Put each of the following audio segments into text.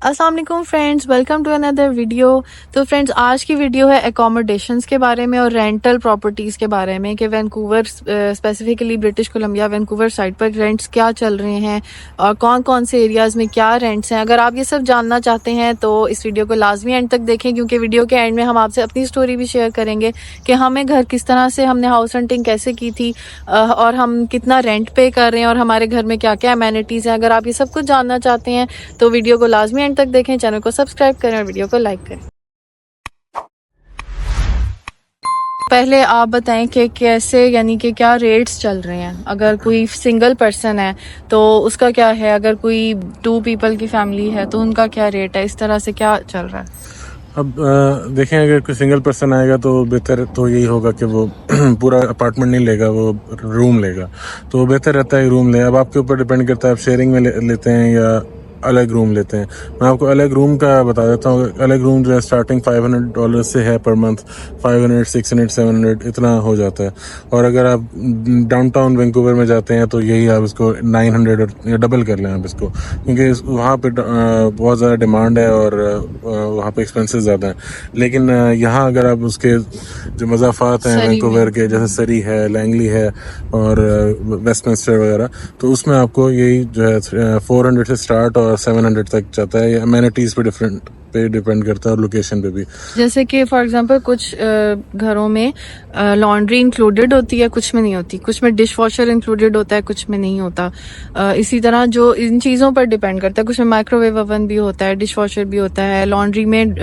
अस्सलाम वालेकुम friends, welcome to another video. तो फ्रेंड्स, आज की वीडियो है एकोमोडेशंस के बारे में और रेंटल प्रॉपर्टीज़ के बारे में कि Vancouver specifically British Columbia Vancouver side पर रेंट्स क्या चल रहे हैं और कौन कौन से एरियाज़ में क्या रेंट्स हैं। अगर आप ये सब जानना चाहते हैं तो इस वीडियो को लाजमी एंड तक देखें, क्योंकि वीडियो के एंड में हम आपसे अपनी स्टोरी भी शेयर करेंगे कि हमें घर किस तरह से हमने हाउस रेंटिंग कैसे की थी और हम कितना रेंट पे कर रहे हैं और हमारे घर में क्या क्या अमेनिटीज़ हैं। अगर आप ये सब कुछ जानना चाहते हैं तो वीडियो को लाजमी तक देखें, चैनल को सब्सक्राइब करें और वीडियो को लाइक करें। पहले आप बताएं कि कैसे, यानी कि क्या रेट्स चल रहे हैं। अगर कोई सिंगल पर्सन है तो उसका क्या है, अगर कोई 2 पीपल की फैमिली है तो उनका क्या रेट है, इस तरह से क्या चल रहा है। अब देखें, अगर कोई सिंगल पर्सन आएगा तो बेहतर तो यही होगा कि वो पूरा अपार्टमेंट नहीं लेगा, वो रूम लेगा, तो बेहतर रहता है रूम ले। अब आपके ऊपर डिपेंड करता है आप शेयरिंग में लेते हैं या अलग रूम लेते हैं। मैं आपको अलग रूम का बता देता हूँ। अलग रूम जो है स्टार्टिंग $500 से है पर मंथ, 500, 600, 700 इतना हो जाता है। और अगर आप डाउनटाउन वैंकूवर में जाते हैं तो यही आप इसको 900 या डबल कर लें आप इसको, क्योंकि वहाँ पे बहुत ज़्यादा डिमांड है और वहाँ पे एक्सपेंसेस ज़्यादा हैं। लेकिन यहाँ अगर आप उसके जो मज़ाफ़ात हैं वैंकूवर के, जैसे सरी है, लैंगली है और वेस्टमिंस्टर वगैरह, तो उसमें आपको यही जो है 400 से स्टार्ट और 700 तक जाता है। ये अमेनिटीज पे डिपेंड करता है और लोकेशन पे भी। जैसे कि फॉर एग्जांपल कुछ घरों में लॉन्ड्री इंक्लूडेड होती है, कुछ में नहीं होती, कुछ में डिश वॉशर इंक्लूडेड होता है, कुछ में नहीं होता। इसी तरह जो इन चीज़ों पर डिपेंड करता है, कुछ में माइक्रोवेव ओवन भी होता है, डिश वॉशर भी होता है, लॉन्ड्री में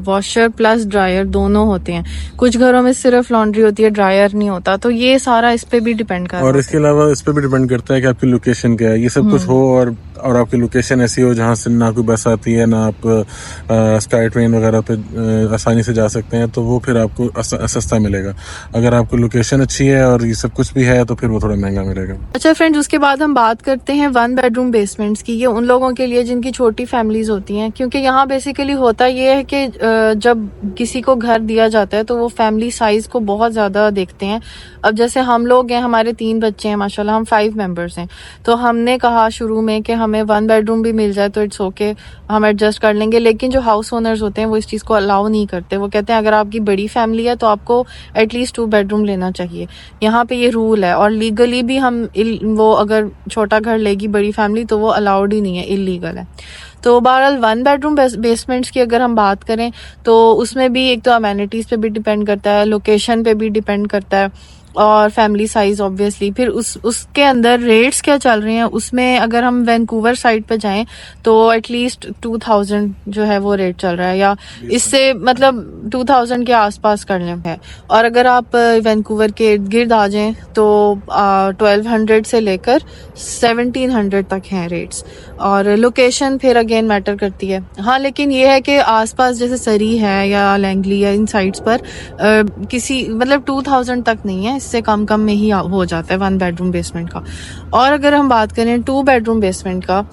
वॉशर प्लस ड्रायर दोनों होते हैं। कुछ घरों में सिर्फ लॉन्ड्री होती है, ड्रायर नहीं होता। तो ये सारा इस पे भी डिपेंड करता है। और इसके अलावा इस पे भी डिपेंड करता है कि आपकी लोकेशन क्या है। ये सब कुछ हो और आपकी लोकेशन ऐसी हो जहाँ से ना कोई बस आती है, ना आप स्काई ट्रेन वगैरह पे आसानी से जा सकते हैं, तो वो फिर आपको सस्ता मिलेगा। अगर आपको लोकेशन अच्छी है और ये सब कुछ भी है तो फिर वो थोड़ा महंगा मिलेगा। अच्छा फ्रेंड्स, उसके बाद हम बात करते हैं 1 बेडरूम बेसमेंट्स की। ये उन लोगों के लिए जिनकी छोटी फैमिलीज होती हैं, क्योंकि यहाँ बेसिकली होता ये है कि जब किसी को घर दिया जाता है तो वो फैमिली साइज को बहुत ज़्यादा देखते हैं। अब जैसे हम लोग हैं, हमारे 3 बच्चे हैं माशाल्लाह, हम 5 मेंबर्स हैं, तो हमने कहा शुरू में कि हमें 1 बेडरूम भी मिल जाए तो इट्स ओके, हम एडजस्ट कर लेंगे। लेकिन जो हाउस ओनर्स होते हैं वो इस चीज़ को अलाउ नहीं करते। वो कहते हैं अगर आपकी बड़ी फैमिली है तो आपको एटलीस्ट 2 बेडरूम लेना चाहिए। यहाँ पे ये रूल है और लीगली भी हम वो अगर छोटा घर लेगी बड़ी फैमिली तो वो अलाउड ही नहीं है, इलीगल है। तो बहरहाल 1 बेडरूम बेसमेंट्स की अगर हम बात करें तो उसमें भी एक तो अमेनिटीज़ पे भी डिपेंड करता है, लोकेशन पे भी डिपेंड करता है और फैमिली साइज ऑब्वियसली। फिर उसके अंदर रेट्स क्या चल रहे हैं उसमें, अगर हम वैंकूवर साइड पे जाएं तो एटलीस्ट 2000 जो है वो रेट चल रहा है, या इससे मतलब 2000 के आसपास कर लें है। और अगर आप वैंकूवर के इर्द गिर्द आ जाएं तो 1200 से लेकर 1700 तक हैं रेट्स। और लोकेशन फिर अगेन मैटर करती है। हाँ, लेकिन ये है कि आसपास जैसे सरी है या लैंगली या इन साइड्स पर किसी मतलब 2000 तक नहीं है, इससे कम में ही हो जाता है 1 बेडरूम बेसमेंट का। और अगर हम बात करें 2 बेडरूम बेसमेंट का,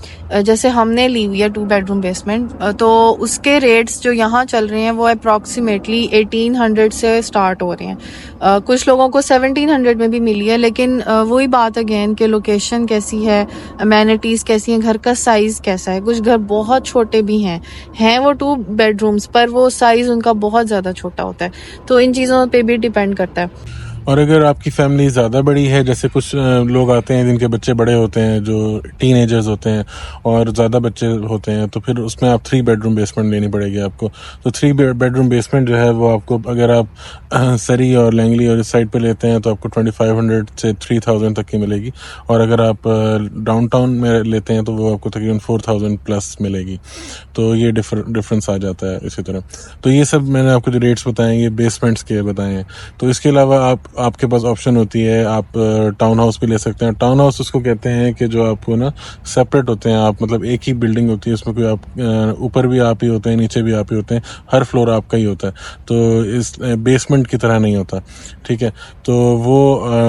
जैसे हमने ली हुई है 2 बेडरूम बेसमेंट, तो उसके रेट्स जो यहाँ चल रहे हैं वो अप्रॉक्सीमेटली 1800 से स्टार्ट हो रहे हैं। कुछ लोगों को 1700 में भी मिली है। लेकिन वही बात अगेन कि लोकेशन कैसी है, अमेनिटीज़ कैसी हैं, घर का साइज़ कैसा है। कुछ घर बहुत छोटे भी हैं वो 2 बेडरूम्स, पर वो साइज़ उनका बहुत ज़्यादा छोटा होता है। तो इन चीज़ों पे भी डिपेंड करता है। और अगर आपकी फैमिली ज़्यादा बड़ी है, जैसे कुछ लोग आते हैं जिनके बच्चे बड़े होते हैं, जो टीनेजर्स होते हैं और ज़्यादा बच्चे होते हैं, तो फिर उसमें आप 3 बेडरूम बेसमेंट लेनी पड़ेगी आपको। तो 3 बेडरूम बेसमेंट जो है वो आपको, अगर आप सरी और लैंगली और इस साइड पे लेते हैं तो आपको 2500 से 3000 तक की मिलेगी। और अगर आप डाउनटाउन में लेते हैं तो वो आपको तकरीबन 4000 प्लस मिलेगी। तो ये डिफरेंस आ जाता है इसी तरह। तो ये सब मैंने आपको जो रेट्स बताए ये बेसमेंट्स के बताए हैं। तो इसके अलावा आपके पास ऑप्शन होती है, आप टाउन हाउस भी ले सकते हैं। टाउन हाउस उसको कहते हैं कि जो आपको ना सेपरेट होते हैं, आप मतलब एक ही बिल्डिंग होती है, उसमें कोई आप ऊपर भी आप ही होते हैं, नीचे भी आप ही होते हैं, हर फ्लोर आपका ही होता है। तो इस बेसमेंट की तरह नहीं होता, ठीक है। तो वो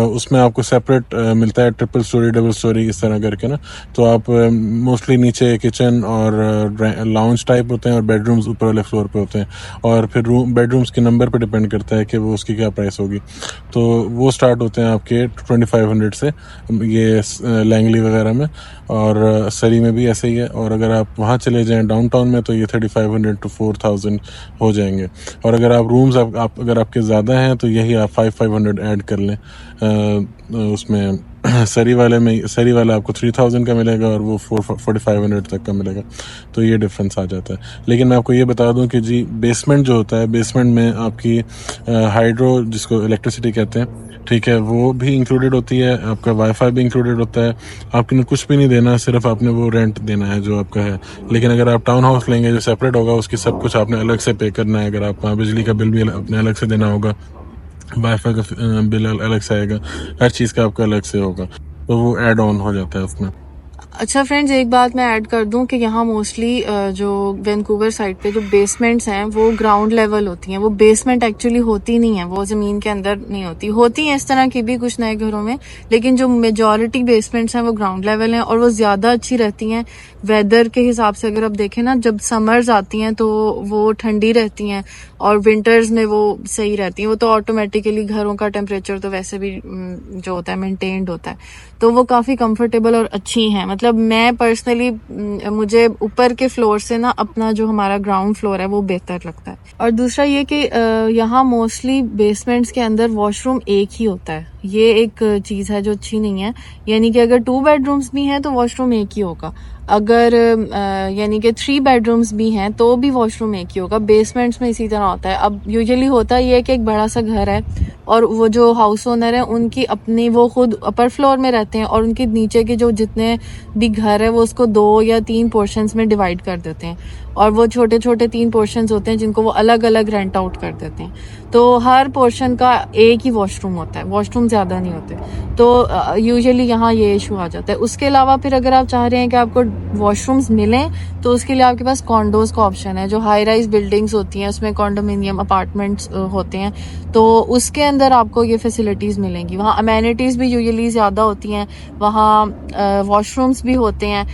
उसमें आपको सेपरेट मिलता है, ट्रिपल स्टोरी, डबल स्टोरी, इस तरह करके ना। तो आप मोस्टली नीचे किचन और लाउंज टाइप होते हैं और बेडरूम्स ऊपर वाले फ्लोर पे होते हैं। और फिर बेडरूम्स के नंबर पे डिपेंड करता है कि वो उसकी क्या प्राइस होगी। तो वो स्टार्ट होते हैं आपके 2500 से, ये लैंगली वगैरह में, और सरी में भी ऐसे ही है। और अगर आप वहाँ चले जाएं डाउनटाउन में तो ये 3500 to 4000 हो जाएंगे। और अगर आप रूम्स आप अगर आपके ज़्यादा हैं तो यही आप 500 ऐड कर लें उसमें। सरी वाला आपको 3000 का मिलेगा और वो 4500 तक का मिलेगा, तो ये डिफरेंस आ जाता है। लेकिन मैं आपको ये बता दूं कि जी बेसमेंट जो होता है, बेसमेंट में आपकी हाइड्रो जिसको इलेक्ट्रिसिटी कहते हैं, ठीक है, वो भी इंक्लूडेड होती है, आपका वाईफाई भी इंक्लूडेड होता है। आपने कुछ भी नहीं देना, सिर्फ आपने वो रेंट देना है जो आपका है। लेकिन अगर आप टाउन हाउस लेंगे जो सेपरेट होगा, उसकी सब कुछ आपने अलग से पे करना है। अगर आप बिजली का बिल भी अपने अलग से देना होगा, वाईफाई का बिल अलग से आएगा, हर चीज़ का आपका अलग से होगा, तो वो ऐड ऑन हो जाता है उसमें। अच्छा फ्रेंड्स, एक बात मैं ऐड कर दूं कि यहाँ मोस्टली जो वैंकूवर साइड पे जो बेसमेंट्स हैं वो ग्राउंड लेवल होती हैं। वो बेसमेंट एक्चुअली होती नहीं है, वो जमीन के अंदर नहीं होती हैं इस तरह की भी कुछ नए घरों में, लेकिन जो मेजॉरिटी बेसमेंट्स हैं वो ग्राउंड लेवल हैं और वो ज्यादा अच्छी रहती हैं वेदर के हिसाब से। अगर आप देखें ना, जब समर्स आती हैं तो वो ठंडी रहती हैं और विंटर्स में वो सही रहती हैं। वो तो ऑटोमेटिकली घरों का टेम्परेचर तो वैसे भी जो होता है मेंटेन्ड होता है, तो वो काफी कंफर्टेबल और अच्छी हैं। मतलब मैं पर्सनली, मुझे ऊपर के फ्लोर से ना अपना जो हमारा ग्राउंड फ्लोर है वो बेहतर लगता है। और दूसरा ये कि यहाँ मोस्टली बेसमेंट्स के अंदर वॉशरूम एक ही होता है। ये एक चीज है जो अच्छी नहीं है, यानी कि अगर 2 बेडरूम्स भी हैं तो वॉशरूम एक ही होगा। अगर यानी कि 3 बेडरूम्स भी हैं तो भी वॉशरूम एक ही होगा। बेसमेंट्स में इसी तरह होता है। अब यूजुअली होता ये है कि एक बड़ा सा घर है और वो जो हाउस ओनर है उनकी अपनी, वो खुद अपर फ्लोर में रहते हैं और उनके नीचे के जो जितने भी घर है वो उसको 2 या 3 पोर्शंस में डिवाइड कर देते हैं और वो छोटे छोटे 3 पोर्शंस होते हैं जिनको वो अलग अलग रेंट आउट कर देते हैं। तो हर पोर्शन का एक ही वॉशरूम होता है, वॉशरूम ज्यादा नहीं होते। तो यूजुअली यहाँ ये इशू आ जाता है। उसके अलावा फिर अगर आप चाह रहे हैं कि आपको वॉशरूम्स मिलें तो उसके लिए आपके पास कॉन्डोज का ऑप्शन है। जो हाई राइज बिल्डिंग्स होती हैं उसमें कॉन्डोमिनियम अपार्टमेंट्स होते हैं, तो उसके अंदर आपको ये फैसिलिटीज मिलेंगी। वहाँ अमेनिटीज भी यूजुअली ज्यादा होती हैं, वहाँ वॉशरूम्स भी होते हैं।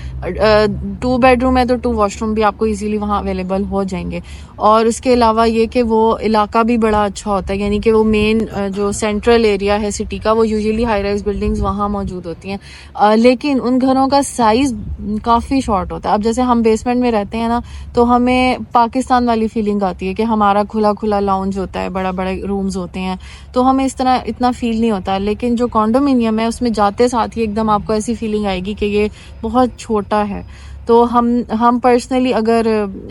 2 बेडरूम है तो 2 वॉशरूम भी आपको इजीली वहाँ अवेलेबल हो जाएंगे। और उसके अलावा ये कि वो इलाका भी बड़ा अच्छा होता है, यानी कि वो मेन जो सेंट्रल एरिया है सिटी का, वो यूजुअली हाई राइज बिल्डिंग्स वहाँ मौजूद होती हैं। लेकिन उन घरों का साइज काफी शॉर्ट होता है। अब जैसे हम बेसमेंट में रहते हैं ना, तो हमें पाकिस्तान वाली फीलिंग आती है कि हमारा खुला खुला लाउंज होता है, बड़ा बड़े रूम्स होते हैं, तो हमें इस तरह इतना फील नहीं होता। लेकिन जो कॉन्डोमिनियम है उसमें जाते साथ ही एकदम आपको ऐसी फीलिंग आएगी कि ये बहुत छोटा है। तो हम पर्सनली, अगर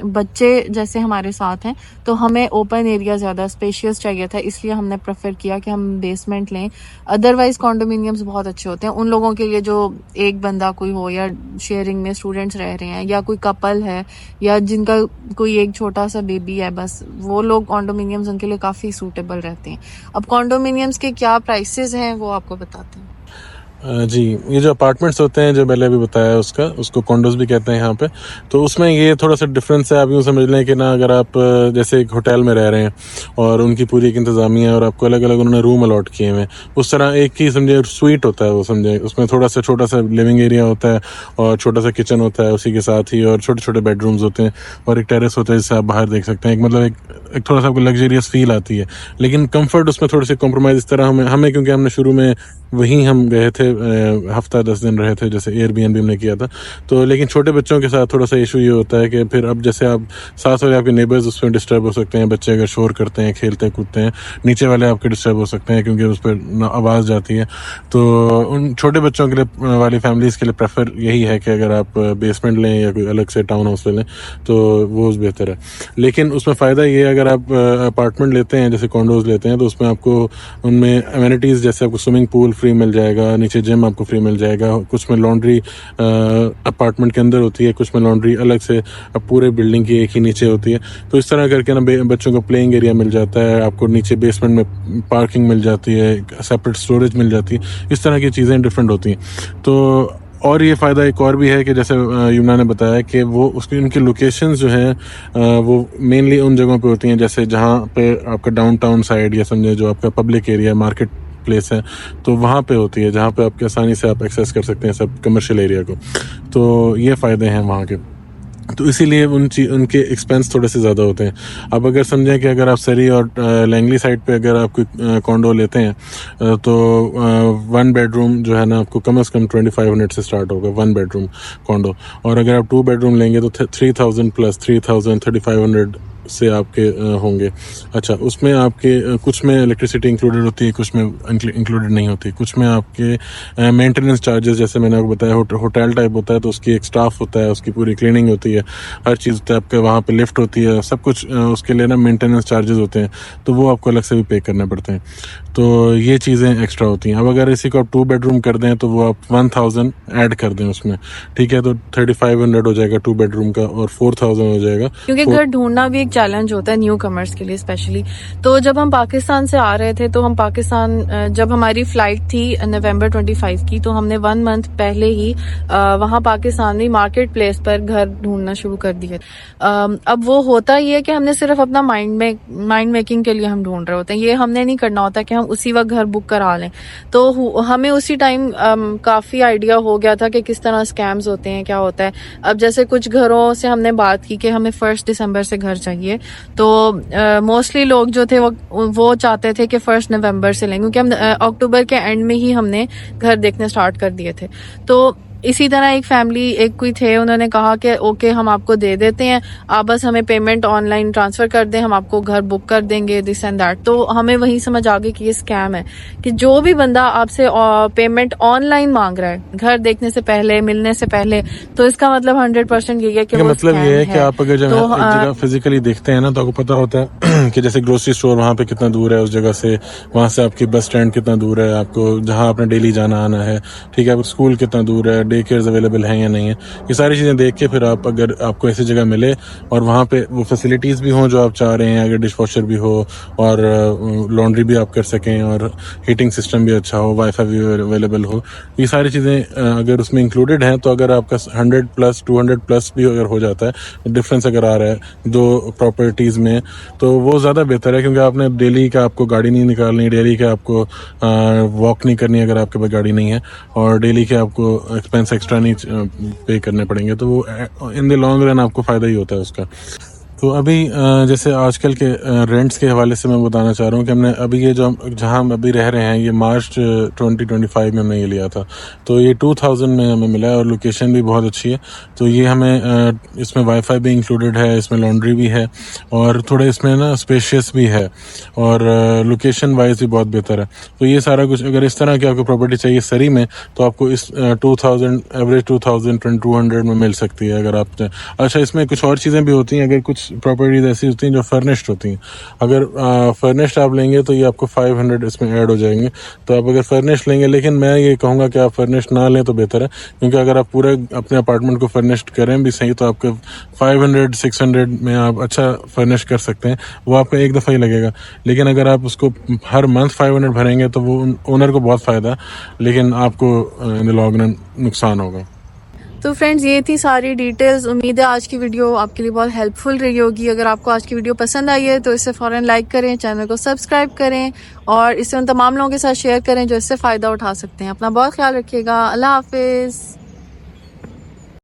बच्चे जैसे हमारे साथ हैं तो हमें ओपन एरिया ज़्यादा स्पेशियस चाहिए था, इसलिए हमने प्रेफर किया कि हम बेसमेंट लें। अदरवाइज कॉन्डोमिनियम्स बहुत अच्छे होते हैं उन लोगों के लिए जो एक बंदा कोई हो, या शेयरिंग में स्टूडेंट्स रह रहे हैं, या कोई कपल है, या जिनका कोई एक छोटा सा बेबी है, बस वो लोग कॉन्डोमिनियम्स उनके लिए काफ़ी सूटेबल रहते हैं। अब कॉन्डोमिनियम्स के क्या प्राइसेस हैं वो आपको बताते हैं। जी, ये जो अपार्टमेंट्स होते हैं जो पहले अभी बताया उसको कॉन्डोज भी कहते हैं यहाँ पे, तो उसमें ये थोड़ा सा डिफरेंस है। आप यूँ समझ लें कि ना, अगर आप जैसे एक होटल में रह रहे हैं और उनकी पूरी एक इंतज़ामिया है और आपको अलग अलग उन्होंने रूम अलॉट किए हुए हैं, उस तरह एक ही समझे स्वीट होता है वो, समझे उसमें थोड़ा सा छोटा सा लिविंग एरिया होता है और छोटा सा किचन होता है उसी के साथ ही, और छोटे छोटे बेडरूम्स होते हैं और एक टेरेस होता है जिससे आप बाहर देख सकते हैं। एक मतलब एक थोड़ा सा आपको लग्जरियस फील आती है, लेकिन कंफर्ट उसमें थोड़ी सी कॉम्प्रोमाइज़ इस तरह हमें क्योंकि हमने शुरू में वहीं हम गए थे, हफ्ता 10 दिन रहे थे, जैसे एयरबीएनबी हमने किया था। तो लेकिन छोटे बच्चों के साथ थोड़ा सा इशू ये होता है कि फिर अब जैसे आप साथ वाले आपके नेबर्स उसमें डिस्टर्ब हो सकते हैं, बच्चे अगर शोर करते हैं, खेलते कूदते हैं, नीचे वाले आपके डिस्टर्ब हो सकते हैं क्योंकि उस पर आवाज़ जाती है। तो उन छोटे बच्चों के लिए वाली फैमिलीज़ के लिए प्रेफर यही है कि अगर आप बेसमेंट लें या कोई अलग से टाउन हाउस ले लें तो वो बेहतर है। लेकिन उसमें फ़ायदा ये है, अगर आप अपार्टमेंट लेते हैं जैसे कॉन्डोज लेते हैं, तो उसमें आपको उनमें एमिनिटीज़ जैसे आपको स्विमिंग पूल फ्री मिल जाएगा, नीचे जिम आपको फ्री मिल जाएगा, कुछ में लॉन्ड्री अपार्टमेंट के अंदर होती है, कुछ में लॉन्ड्री अलग से अब पूरे बिल्डिंग की एक ही नीचे होती है। तो इस तरह करके ना बच्चों को प्लेइंग एरिया मिल जाता है, आपको नीचे बेसमेंट में पार्किंग मिल जाती है, सेपरेट स्टोरेज मिल जाती है। इस तरह की चीज़ें डिफरेंट होती हैं। तो और ये फ़ायदा एक और भी है कि जैसे यमुना ने बताया कि वो उसकी उनकी लोकेशंस जो हैं वो मेनली उन जगहों पे होती हैं जैसे जहाँ पे आपका डाउनटाउन साइड या समझे जो आपका पब्लिक एरिया मार्केट प्लेस है, तो वहाँ पे होती है जहाँ पे आपके आसानी से आप एक्सेस कर सकते हैं सब कमर्शियल एरिया को। तो ये फ़ायदे हैं वहाँ के। तो इसीलिए उनके एक्सपेंस थोड़े से ज़्यादा होते हैं। अब अगर समझें कि अगर आप सरी और लैंगली साइड पे अगर आप कोई कॉन्डो लेते हैं तो 1 बेडरूम जो है ना आपको कम से कम 2500 से स्टार्ट होगा 1 बेडरूम कॉन्डो, और अगर आप 2 बेडरूम लेंगे तो 3000 प्लस 3000 3500 से आपके होंगे। अच्छा, उसमें आपके कुछ में इलेक्ट्रिसिटी इंक्लूडेड होती है, कुछ में इंक्लूडेड नहीं होती, कुछ में आपके मेंटेनेंस चार्जेस, जैसे मैंने आपको बताया होटल टाइप होता है तो उसकी एक स्टाफ होता है, उसकी पूरी क्लीनिंग होती है, हर चीज़ होता है, आपके वहाँ पे लिफ्ट होती है, सब कुछ उसके लिए ना मेंटेनेंस चार्जेस होते हैं, तो वो आपको अलग से भी पे करने पड़ते हैं। तो ये चीज़ें एक्स्ट्रा होती हैं। अब अगर इसी को आप 2 बेडरूम कर दें तो वो आप 1000 ऐड कर दें उसमें, ठीक है, तो 3500 हो जाएगा 2 बेडरूम का और 4000 हो जाएगा। क्योंकि घर ढूंढना भी एक चैलेंज होता है न्यू कमर्स के लिए स्पेशली। तो जब हम पाकिस्तान से आ रहे थे तो हम पाकिस्तान जब हमारी फ्लाइट थी नवंबर 25 की, तो हमने 1 मंथ पहले ही वहाँ पाकिस्तानी मार्केट प्लेस पर घर ढूंढना शुरू कर दिए। अब वो होता ही है कि हमने सिर्फ अपना माइंड मेकिंग के लिए हम ढूंढ रहे होते हैं, ये हमने नहीं करना होता कि हम उसी वक्त घर बुक करा लें। तो हमें उसी टाइम काफ़ी आइडिया हो गया था कि किस तरह स्कैम्स होते हैं, क्या होता है। अब जैसे कुछ घरों से हमने बात की कि हमें 1 दिसंबर से घर चाहिए, तो मोस्टली लोग जो थे वो चाहते थे कि 1 नवंबर से लें, क्योंकि हम अक्टूबर के एंड में ही हमने घर देखने स्टार्ट कर दिए थे। तो इसी तरह एक फैमिली एक कोई थे, उन्होंने कहा कि ओके हम आपको दे देते हैं, आप बस हमें पेमेंट ऑनलाइन ट्रांसफर कर दें, हम आपको घर बुक कर देंगे, दिस एंड दैट। तो हमें वही समझ आ गई कि ये स्कैम है, कि जो भी बंदा आपसे पेमेंट ऑनलाइन मांग रहा है घर देखने से पहले, मिलने से पहले, तो इसका मतलब 100% यही है कि वो मतलब ये है कि आप अगर जब तो, एक जगह फिजिकली देखते हैं ना तो आपको पता होता है कि जैसे ग्रोसरी स्टोर वहाँ पे कितना दूर है उस जगह से, वहाँ से आपकी बस स्टैंड कितना दूर है, आपको जहाँ आपने डेली जाना आना है, ठीक है, स्कूल कितना दूर है, डे केयर्स अवेलेबल हैं या नहीं है, ये सारी चीज़ें देख के फिर आप अगर आपको ऐसी जगह मिले और वहाँ पे वो फैसिलिटीज़ भी हों जो आप चाह रहे हैं, अगर डिश वॉशर भी हो और लॉन्ड्री भी आप कर सकें और हीटिंग सिस्टम भी अच्छा हो, वाईफाई भी अवेलेबल हो, ये सारी चीज़ें अगर उसमें इंक्लूडेड हैं, तो अगर आपका 100 प्लस 200 प्लस भी अगर हो जाता है, डिफरेंस अगर आ रहा है 2 प्रॉपर्टीज़ में, तो वो ज़्यादा बेहतर है, क्योंकि आपने डेली का आपको गाड़ी नहीं निकालनी, डेली का आपको वॉक नहीं करनी अगर आपके पास गाड़ी नहीं है, और डेली के आपको एक्सपेंस एक्स्ट्रा नहीं पे करने पड़ेंगे, तो वो इन द लॉन्ग रन आपको फ़ायदा ही होता है उसका। तो अभी जैसे आजकल के रेंट्स के हवाले से मैं बताना चाह रहा हूँ कि हमने अभी ये जो जहाँ हम अभी रह रहे हैं, ये मार्च 2025 में हमने ये लिया था, तो ये 2000 में हमें मिला है और लोकेशन भी बहुत अच्छी है। तो ये हमें इसमें वाईफाई भी इंक्लूडेड है, इसमें लॉन्ड्री भी है और थोड़े इसमें ना स्पेशियस भी है, और लोकेशन वाइज भी बहुत बेहतर है। तो ये सारा कुछ अगर इस तरह की आपको प्रॉपर्टी चाहिए सरी में, तो आपको इस 2000 एवरेज 2200 में मिल सकती है अगर आप। अच्छा, इसमें कुछ और चीज़ें भी होती हैं, अगर कुछ प्रॉपर्टीज ऐसी होती हैं जो फर्निश्ड होती हैं, अगर फर्निश्ड आप लेंगे तो ये आपको 500 इसमें ऐड हो जाएंगे। तो आप अगर फर्निश्ड लेंगे, लेकिन मैं ये कहूँगा कि आप फर्निश्ड ना लें तो बेहतर है, क्योंकि अगर आप पूरे अपने अपार्टमेंट को फर्निश्ड करें भी सही तो आपके 500-600 में आप अच्छा फर्निश कर सकते हैं, वो आपका एक दफ़ा ही लगेगा। लेकिन अगर आप उसको हर मंथ 500 भरेंगे तो वो ओनर को बहुत फ़ायदा, लेकिन आपको इन द लॉन्ग रन नुकसान होगा। तो फ्रेंड्स, ये थी सारी डिटेल्स। उम्मीद है आज की वीडियो आपके लिए बहुत हेल्पफुल रही होगी। अगर आपको आज की वीडियो पसंद आई है तो इसे फ़ौरन लाइक करें, चैनल को सब्सक्राइब करें और इसे उन तमाम लोगों के साथ शेयर करें जो इससे फ़ायदा उठा सकते हैं। अपना बहुत ख्याल रखिएगा। अल्लाह हाफिज़।